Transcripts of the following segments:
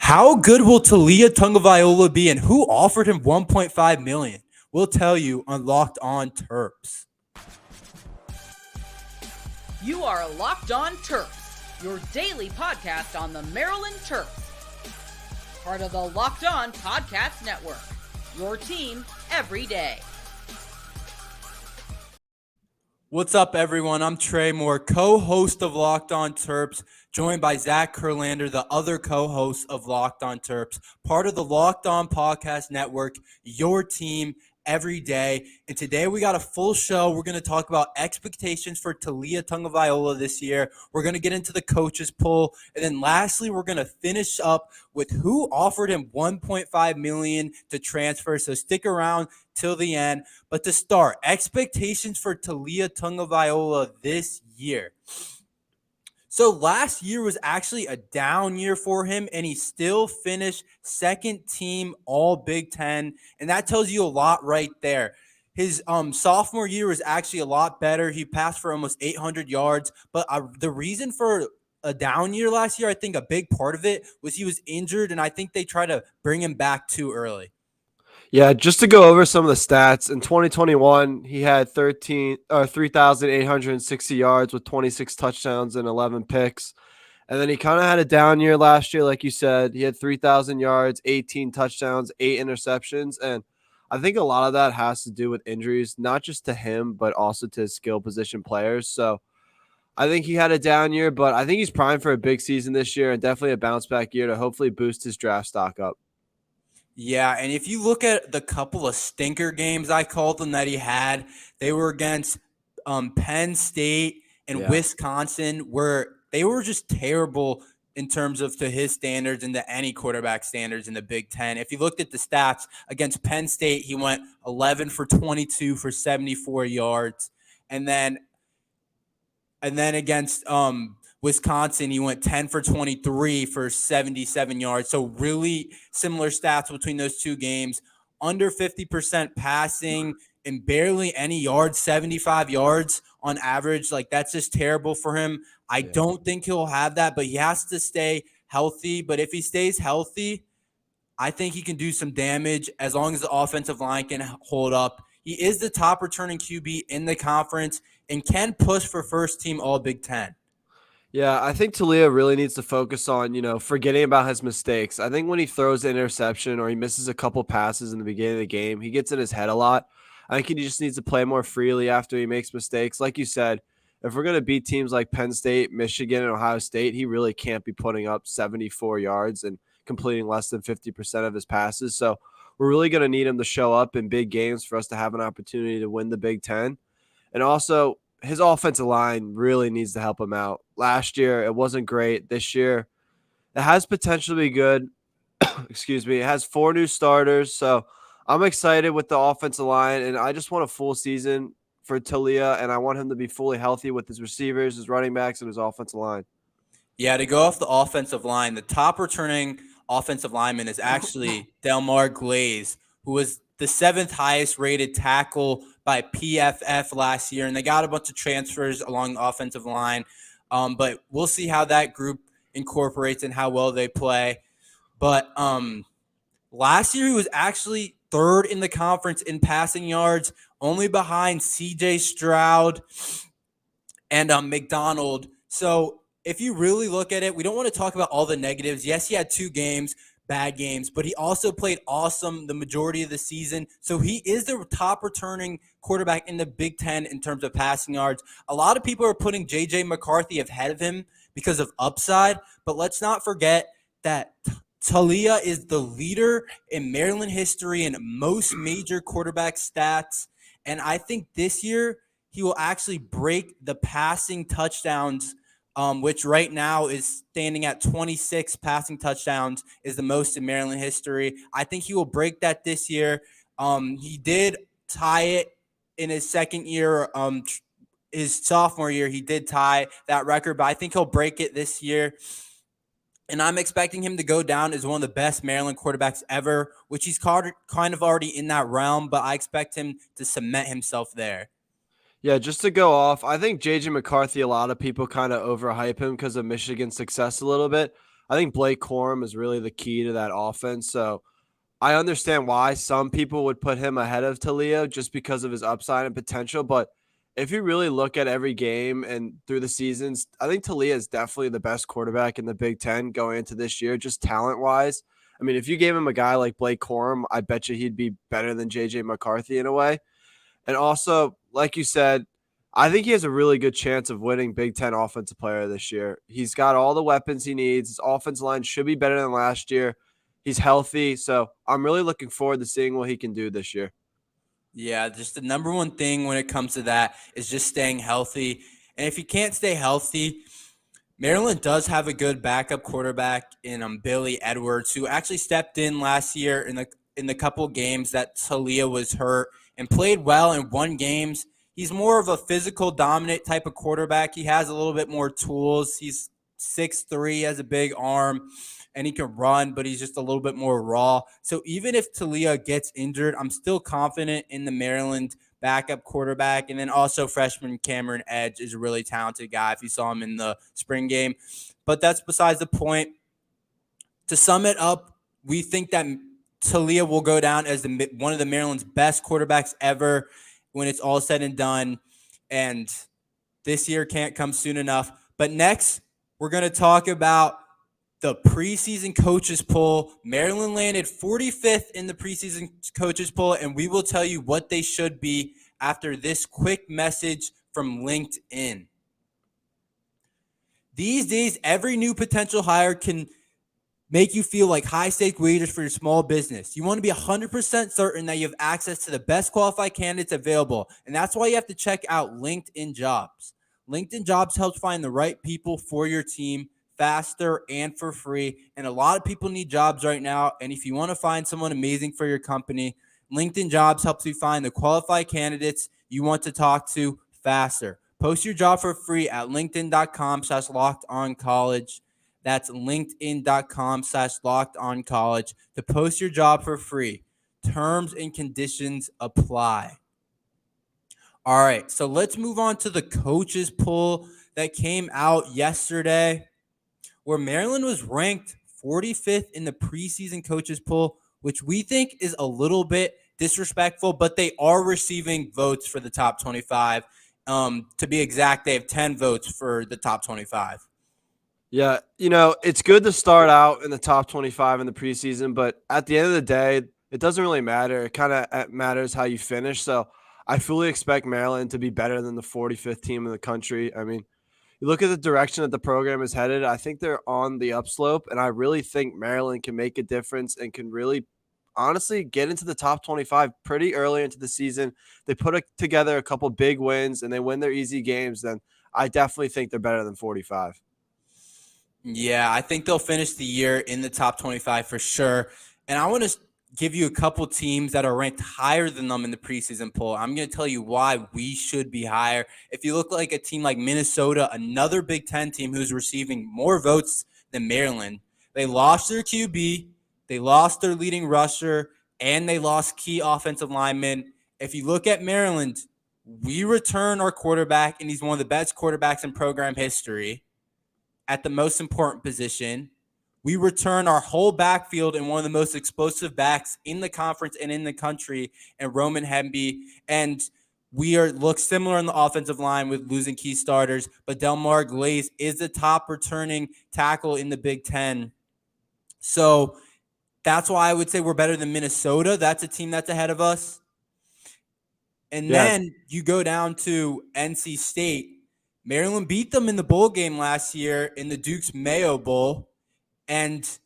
How good will Taulia Tagovailoa be, and who offered him $1.5 million? We'll tell you on Locked On Terps. You are Locked On Terps, your daily podcast on the Maryland Terps. Part of the Locked On Podcast Network, your team every day. What's up, everyone? I'm Tre Moore, co-host of Locked On Terps, joined by Zach Kurlander, the other co-host of Locked On Terps, part of the Locked On Podcast Network, your team every day. And today we got a full show. We're going to talk about expectations for Taulia Tagovailoa this year. We're going to get into the coaches poll. And then lastly, we're going to finish up with who offered him $1.5 million to transfer. So stick around till the end. But to start, expectations for Taulia Tagovailoa this year. So last year was actually a down year for him, and he still finished second team all Big Ten, and that tells you a lot right there. His sophomore year was actually a lot better. He passed for almost 800 yards, but the reason for a down year last year, I think a big part of it was he was injured, and I think they tried to bring him back too early. Yeah, just to go over some of the stats, in 2021, he had 3,860 yards with 26 touchdowns and 11 picks. And then he kind of had a down year last year, like you said. He had 3,000 yards, 18 touchdowns, 8 interceptions. And I think a lot of that has to do with injuries, not just to him, but also to his skill position players. So I think he had a down year, but I think he's primed for a big season this year and definitely a bounce back year to hopefully boost his draft stock up. Yeah, and if you look at the couple of stinker games, I called them, that he had, they were against Penn State and Wisconsin, where they were just terrible in terms of to his standards and to any quarterback standards in the Big Ten. If you looked at the stats against Penn State, he went 11 for 22 for 74 yards. And then against Wisconsin, he went 10 for 23 for 77 yards. So really similar stats between those two games. Under 50% passing and barely any yards, 75 yards on average. Like, that's just terrible for him. I don't think he'll have that, but he has to stay healthy. But if he stays healthy, I think he can do some damage as long as the offensive line can hold up. He is the top returning QB in the conference and can push for first team all Big Ten. Yeah, I think Taulia really needs to focus on, forgetting about his mistakes. I think when he throws an interception or he misses a couple passes in the beginning of the game, he gets in his head a lot. I think he just needs to play more freely after he makes mistakes. Like you said, if we're going to beat teams like Penn State, Michigan, and Ohio State, he really can't be putting up 74 yards and completing less than 50% of his passes. So we're really going to need him to show up in big games for us to have an opportunity to win the Big Ten. And also, his offensive line really needs to help him out. Last year, it wasn't great. This year, it has potential to be good. Excuse me. It has 4 new starters. So I'm excited with the offensive line, and I just want a full season for Taulia, and I want him to be fully healthy with his receivers, his running backs, and his offensive line. Yeah, to go off the offensive line, the top returning offensive lineman is actually Delmar Glaze, who was the 7th highest rated tackle by PFF last year, and they got a bunch of transfers along the offensive line. But we'll see how that group incorporates and how well they play. But last year he was actually 3rd in the conference in passing yards, only behind C.J. Stroud and McDonald. So if you really look at it, we don't want to talk about all the negatives. Yes, he had 2 games, bad games, but he also played awesome the majority of the season. So he is the top returning quarterback in the Big Ten in terms of passing yards. A lot of people are putting J.J. McCarthy ahead of him because of upside, but let's not forget that Taulia is the leader in Maryland history in most major quarterback stats. And I think this year he will actually break the passing touchdowns, which right now is standing at 26 passing touchdowns, is the most in Maryland history. I think he will break that this year. He did tie it in his second year. His sophomore year, he did tie that record, but I think he'll break it this year. And I'm expecting him to go down as one of the best Maryland quarterbacks ever, which he's kind of already in that realm, but I expect him to cement himself there. Yeah, just to go off, I think J.J. McCarthy, a lot of people kind of overhype him because of Michigan's success a little bit. I think Blake Corum is really the key to that offense. So I understand why some people would put him ahead of Taulia just because of his upside and potential. But if you really look at every game and through the seasons, I think Taulia is definitely the best quarterback in the Big Ten going into this year, just talent wise. I mean, if you gave him a guy like Blake Corum, I bet you he'd be better than JJ McCarthy in a way. And also, like you said, I think he has a really good chance of winning Big Ten Offensive Player this year. He's got all the weapons he needs. His offensive line should be better than last year. He's healthy, so I'm really looking forward to seeing what he can do this year. Yeah, just the number one thing when it comes to that is just staying healthy. And if you can't stay healthy, Maryland does have a good backup quarterback in Billy Edwards, who actually stepped in last year in the couple games that Taulia was hurt and played well and won games. He's more of a physical dominant type of quarterback. He has a little bit more tools. He's 6'3", has a big arm, and he can run, but he's just a little bit more raw. So even if Taulia gets injured, I'm still confident in the Maryland backup quarterback. And then also freshman Cameron Edge is a really talented guy if you saw him in the spring game. But that's besides the point. To sum it up, we think that Taulia will go down as one of the Maryland's best quarterbacks ever when it's all said and done. And this year can't come soon enough. But next, we're going to talk about the preseason coaches poll. Maryland landed 45th in the preseason coaches poll, and we will tell you what they should be after this quick message from LinkedIn. These days, every new potential hire can make you feel like high-stake wagers for your small business. You want to be 100% certain that you have access to the best qualified candidates available, and that's why you have to check out LinkedIn Jobs. LinkedIn Jobs helps find the right people for your team faster and for free, and a lot of people need jobs right now, and if you want to find someone amazing for your company, LinkedIn Jobs helps you find the qualified candidates you want to talk to faster. Post your job for free at linkedin.com/lockedoncollege. That's linkedin.com/lockedoncollege to post your job for free. Terms and conditions apply. All right, so let's move on to the coaches poll that came out yesterday, where Maryland was ranked 45th in the preseason coaches poll, which we think is a little bit disrespectful, but they are receiving votes for the top 25. To be exact, they have 10 votes for the top 25. Yeah, it's good to start out in the top 25 in the preseason, but at the end of the day, it doesn't really matter. It kind of matters how you finish. So I fully expect Maryland to be better than the 45th team in the country. I mean, you look at the direction that the program is headed, I think they're on the upslope, and I really think Maryland can make a difference and can really honestly get into the top 25 pretty early into the season. They put together a couple big wins and they win their easy games, then I definitely think they're better than 45. Yeah, I think they'll finish the year in the top 25 for sure. And I want to give you a couple teams that are ranked higher than them in the preseason poll. I'm going to tell you why we should be higher. If you look like a team like Minnesota, another Big Ten team who's receiving more votes than Maryland, they lost their QB, they lost their leading rusher, and they lost key offensive linemen. If you look at Maryland, we return our quarterback, and he's one of the best quarterbacks in program history at the most important position. We return our whole backfield and one of the most explosive backs in the conference and in the country, and Roman Hemby. And we look similar on the offensive line with losing key starters, but Delmar Glaze is the top returning tackle in the Big Ten. So that's why I would say we're better than Minnesota. That's a team that's ahead of us. And then you go down to NC State. Maryland beat them in the bowl game last year in the Duke's Mayo Bowl, and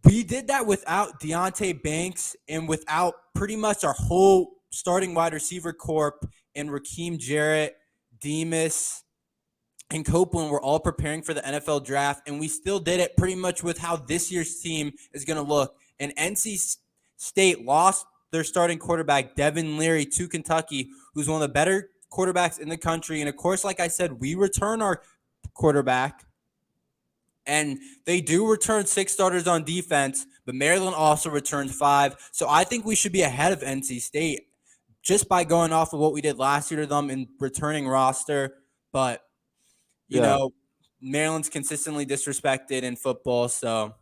we did that without Deontay Banks and without pretty much our whole starting wide receiver corps, and Rakeem Jarrett, Demas, and Copeland were all preparing for the NFL draft, and we still did it pretty much with how this year's team is going to look. And NC State lost their starting quarterback, Devin Leary, to Kentucky, who's one of the better quarterbacks in the country. And of course, like I said, we return our quarterback, and they do return 6 starters on defense, but Maryland also returns 5. So I think we should be ahead of NC State just by going off of what we did last year to them in returning roster. But you know, Maryland's consistently disrespected in football, so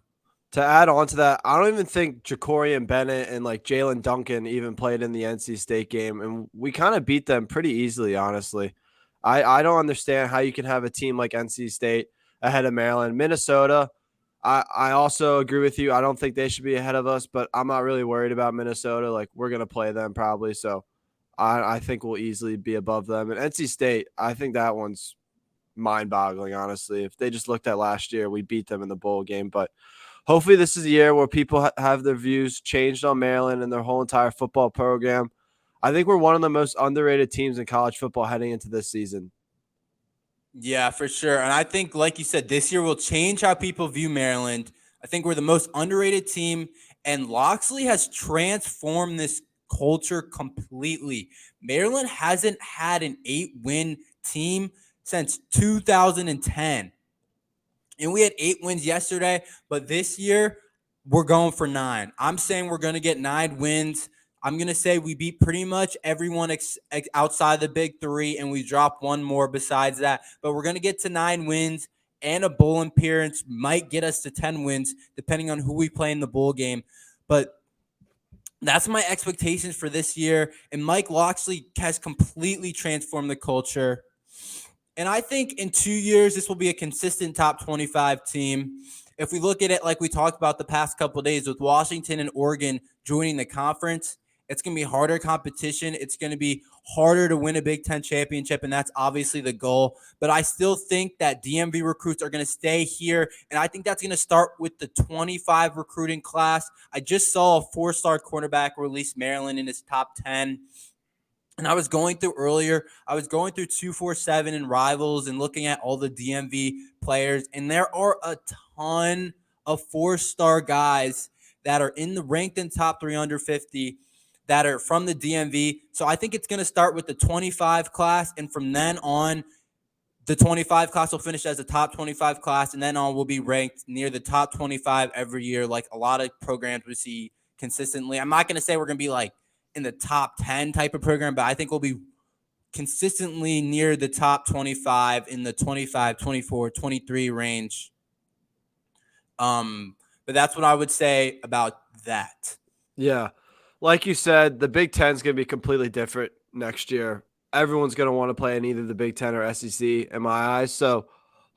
To add on to that, I don't even think Jacorian Bennett and like Jalen Duncan even played in the NC State game, and we kind of beat them pretty easily, honestly. I don't understand how you can have a team like NC State ahead of Maryland. Minnesota, I also agree with you. I don't think they should be ahead of us, but I'm not really worried about Minnesota. Like, we're going to play them probably, so I think we'll easily be above them. And NC State, I think that one's mind-boggling, honestly. If they just looked at last year, we beat them in the bowl game, but hopefully this is a year where people have their views changed on Maryland and their whole entire football program. I think we're one of the most underrated teams in college football heading into this season. yeah, for sure. And I think, like you said, this year will change how people view Maryland. I think we're the most underrated team, and Locksley has transformed this culture completely. Maryland hasn't had an 8-win team since 2010. And we had 8 wins yesterday, but this year we're going for 9. I'm saying we're going to get 9 wins. I'm going to say we beat pretty much everyone outside the big 3, and we drop one more besides that. But we're going to get to 9 wins, and a bowl appearance might get us to 10 wins, depending on who we play in the bowl game. But that's my expectations for this year. And Mike Locksley has completely transformed the culture. And I think in 2 years, this will be a consistent top 25 team. If we look at it like we talked about the past couple of days with Washington and Oregon joining the conference, it's going to be harder competition. It's going to be harder to win a Big Ten championship, and that's obviously the goal. But I still think that DMV recruits are going to stay here, and I think that's going to start with the 25 recruiting class. I just saw a 4-star cornerback release Maryland in his top 10. And I was going through 247 and Rivals and looking at all the DMV players, and there are a ton of 4-star guys that are in the ranked in top 350 that are from the DMV. So I think it's going to start with the 25 class, and from then on, the 25 class will finish as a top 25 class, and then on will be ranked near the top 25 every year, like a lot of programs we see consistently. I'm not going to say we're going to be like in the top 10 type of program, but I think we'll be consistently near the top 25 in the 25, 24, 23 range. But that's what I would say about that. Yeah. Like you said, the Big Ten is going to be completely different next year. Everyone's going to want to play in either the Big Ten or SEC in my eyes. So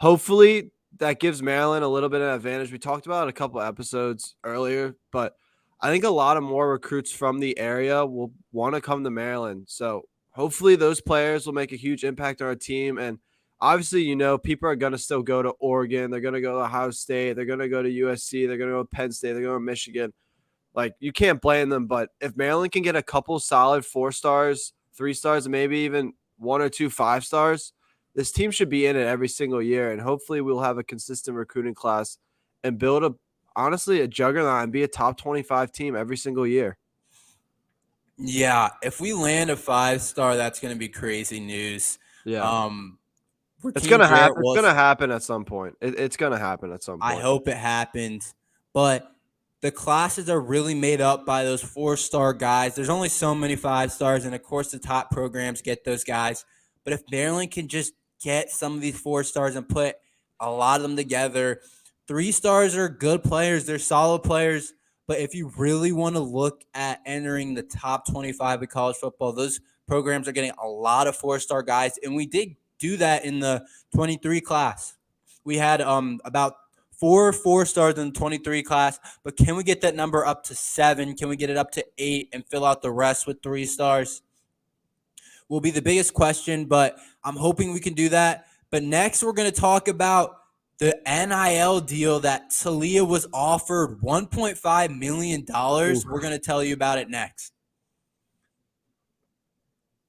hopefully that gives Maryland a little bit of advantage. We talked about it a couple episodes earlier, but I think a lot of more recruits from the area will want to come to Maryland. So hopefully those players will make a huge impact on our team. And obviously, people are going to still go to Oregon. They're going to go to Ohio State. They're going to go to USC. They're going to go to Penn State. They're going to Michigan. Like, you can't blame them. But if Maryland can get a couple solid 4 stars, 3 stars, and maybe even 1 or 2 5 stars, this team should be in it every single year. And hopefully we'll have a consistent recruiting class and build honestly a juggernaut and be a top 25 team every single year. Yeah, if we land a 5-star, that's going to be crazy news. Yeah. It's going to happen. It's going to happen at some point. It's going to happen at some point. I hope it happens. But the classes are really made up by those 4-star guys. There's only so many 5-stars, and of course the top programs get those guys. But if Maryland can just get some of these 4-stars and put a lot of them together, 3-stars are good players. They're solid players. But if you really want to look at entering the top 25 of college football, those programs are getting a lot of 4-star guys. And we did do that in the 23 class. We had about 4 4-stars in the 23 class. But can we get that number up to 7? Can we get it up to 8 and fill out the rest with 3 stars? Will be the biggest question, but I'm hoping we can do that. But next we're going to talk about the NIL deal that Taulia was offered $1.5 million. We're going to tell you about it next.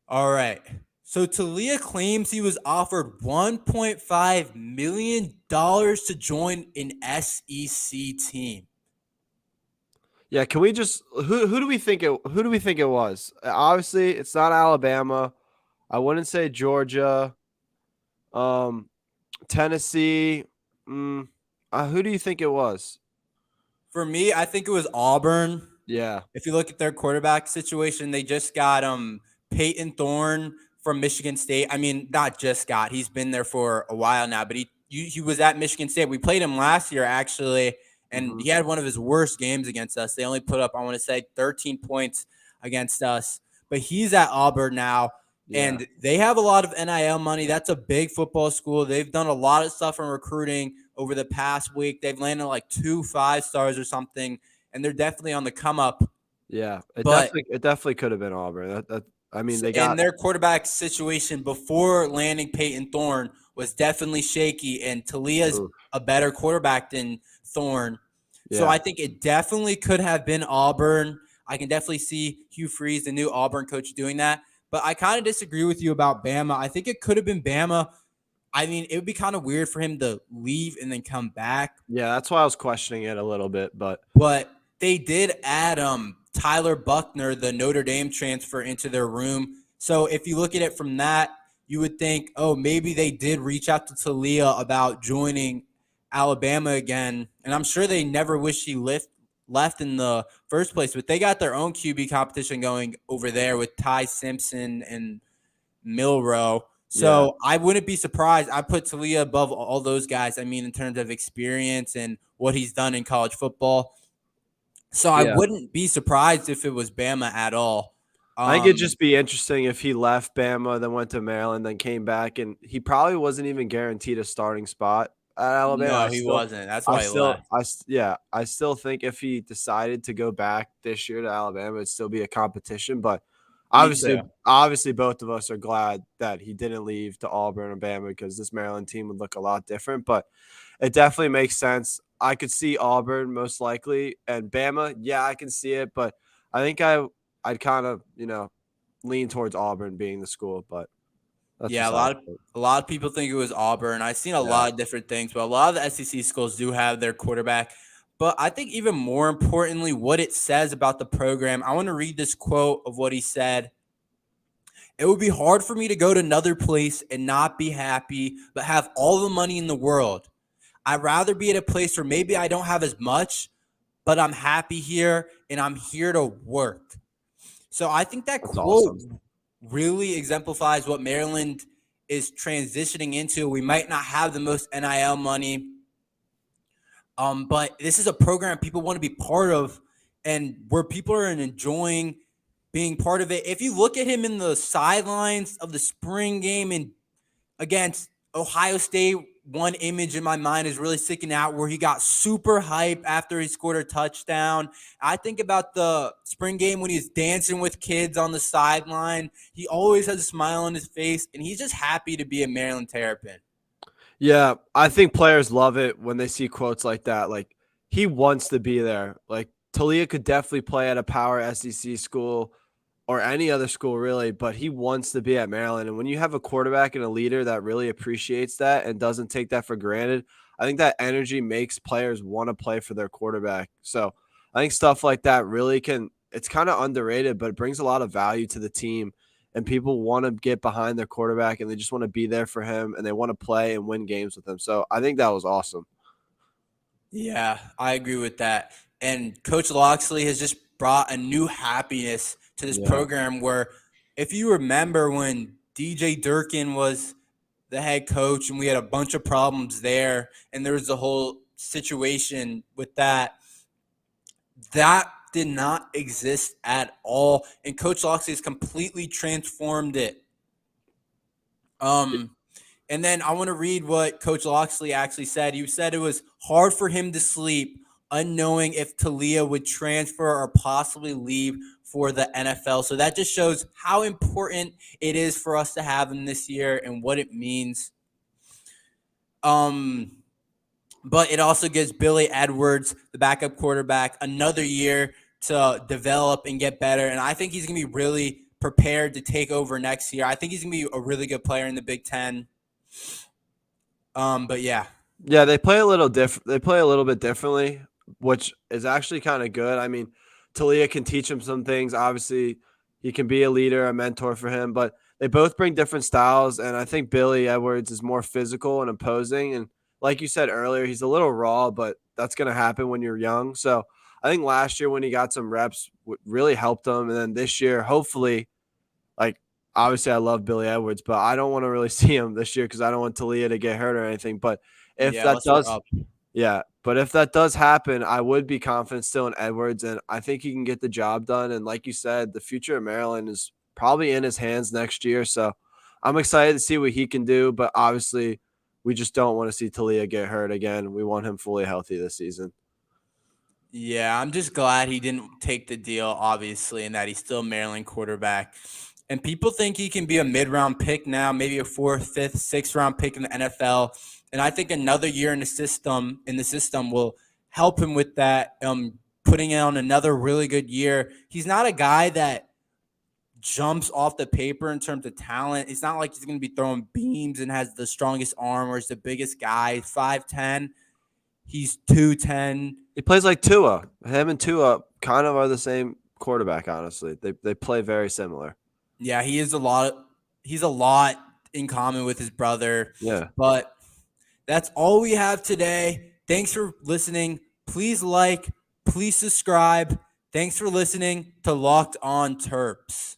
All right. So Taulia claims he was offered $1.5 million to join an SEC team. Yeah, can we just who do we think it was? Obviously, it's not Alabama. I wouldn't say Georgia. Tennessee. Who do you think it was? For me, I think it was Auburn. Yeah. If you look at their quarterback situation, they just got Peyton Thorne from Michigan State. I mean, not just got. He's been there for a while now, but he he was at Michigan State. We played him last year actually, and Mhm. he had one of his worst games against us. They only put up, I want to say, 13 points against us. But he's at Auburn now, Yeah. and they have a lot of NIL money. That's a big football school. They've done a lot of stuff in recruiting over the past week. They've landed like 2 5-stars or something, and they're definitely on the come up. Yeah. But It definitely could have been Auburn. I mean, they and got their quarterback situation before landing Peyton Thorne was definitely shaky, and Talia's oof, a better quarterback than Thorne. So yeah. I think it definitely could have been Auburn. I can definitely see Hugh Freeze, the new Auburn coach, doing that. But I kind of disagree with you about Bama. I think it could have been Bama. I mean, it would be kind of weird for him to leave and then come back. Yeah, that's why I was questioning it a little bit, but But they did add Tyler Buckner, the Notre Dame transfer, into their room. So if you look at it from that, you would think, oh, maybe they did reach out to Talia about joining Alabama again. And I'm sure they never wish he left in the first place, but they got their own QB competition going over there with Ty Simpson and Milrow. yeah. So I wouldn't be surprised. I put Talia above all those guys. I mean, in terms of experience and what he's done in college football. So I Yeah. wouldn't be surprised if it was Bama at all. I think it'd Um, just be interesting if he left Bama, then went to Maryland, then came back, and he probably wasn't even guaranteed a starting spot at Alabama. no, he wasn't. That's why he left. Yeah, I still think if he decided to go back this year to Alabama, it'd still be a competition. But Me too. obviously, both of us are glad that he didn't leave to Auburn or Bama because this Maryland team would look a lot different. But it definitely makes sense. I could see Auburn most likely, and Bama. Yeah, I can see it, but I think I'd kind of, lean towards Auburn being the school, but that's Yeah, beside the point. a lot of people think it was Auburn. I've seen a Yeah. lot of different things, but a lot of the SEC schools do have their quarterback. But I think even more importantly, what it says about the program. I want to read this quote of what he said. It would be hard for me to go to another place and not be happy, but have all the money in the world. I'd rather be at a place where maybe I don't have as much, but I'm happy here and I'm here to work. So I think that That's quote awesome. really exemplifies what Maryland is transitioning into. We might not have the most NIL money, but this is a program people want to be part of, and where people are enjoying being part of it. If you look at him in the sidelines of the spring game and against Ohio State, one image in my mind is really sticking out where he got super hype after he scored a touchdown. I think about the spring game when he's dancing with kids on the sideline. He always has a smile on his face, and he's just happy to be a Maryland Terrapin. Yeah, I think players love it when they see quotes like that. Like, he wants to be there. Like, Talia could definitely play at a power SEC school or any other school really, but he wants to be at Maryland. And when you have a quarterback and a leader that really appreciates that and doesn't take that for granted, I think that energy makes players want to play for their quarterback. So I think stuff like that really it's kind of underrated, but it brings a lot of value to the team. And people want to get behind their quarterback and they just want to be there for him and they want to play and win games with him. So I think that was awesome. Yeah, I agree with that. And Coach Locksley has just brought a new happiness to this Yeah. program where if you remember when DJ Durkin was the head coach and we had a bunch of problems there and there was a whole situation with that did not exist at all, and Coach Locksley has completely transformed it. And then I want to read what Coach Locksley actually said. He said it was hard for him to sleep, unknowing if Talia would transfer or possibly leave for the NFL. So that just shows how important it is for us to have him this year and what it means. But it also gives Billy Edwards, the backup quarterback, another year to develop and get better. And I think he's going to be really prepared to take over next year. I think he's going to be a really good player in the Big Ten. But yeah. Yeah, they play a little different. They play a little bit differently, which is actually kind of good. I mean, Talia can teach him some things. Obviously, he can be a leader, a mentor for him, but they both bring different styles. And I think Billy Edwards is more physical and imposing. And like you said earlier, he's a little raw, but that's going to happen when you're young. So I think last year when he got some reps really helped him. And then this year, hopefully, like, obviously I love Billy Edwards, but I don't want to really see him this year because I don't want Talia to get hurt or anything. But if Yeah, that let's start does, up. yeah, but if that does happen, I would be confident still in Edwards, and I think he can get the job done. And like you said, the future of Maryland is probably in his hands next year. So I'm excited to see what he can do. But obviously, we just don't want to see Taulia get hurt again. We want him fully healthy this season. Yeah, I'm just glad he didn't take the deal, obviously, and that he's still a Maryland quarterback. And people think he can be a mid-round pick now, maybe a 4th, 5th, 6th round pick in the NFL. And I think another year in the system will help him with that. Putting on another really good year. He's not a guy that jumps off the paper in terms of talent. It's not like he's going to be throwing beams and has the strongest arm or is the biggest guy. 5'10". He's 210. He plays like Tua. Him and Tua kind of are the same quarterback, honestly. They play very similar. Yeah, he's a lot in common with his brother. Yeah. But that's all we have today. Thanks for listening. Please like, please subscribe. Thanks for listening to Locked On Terps.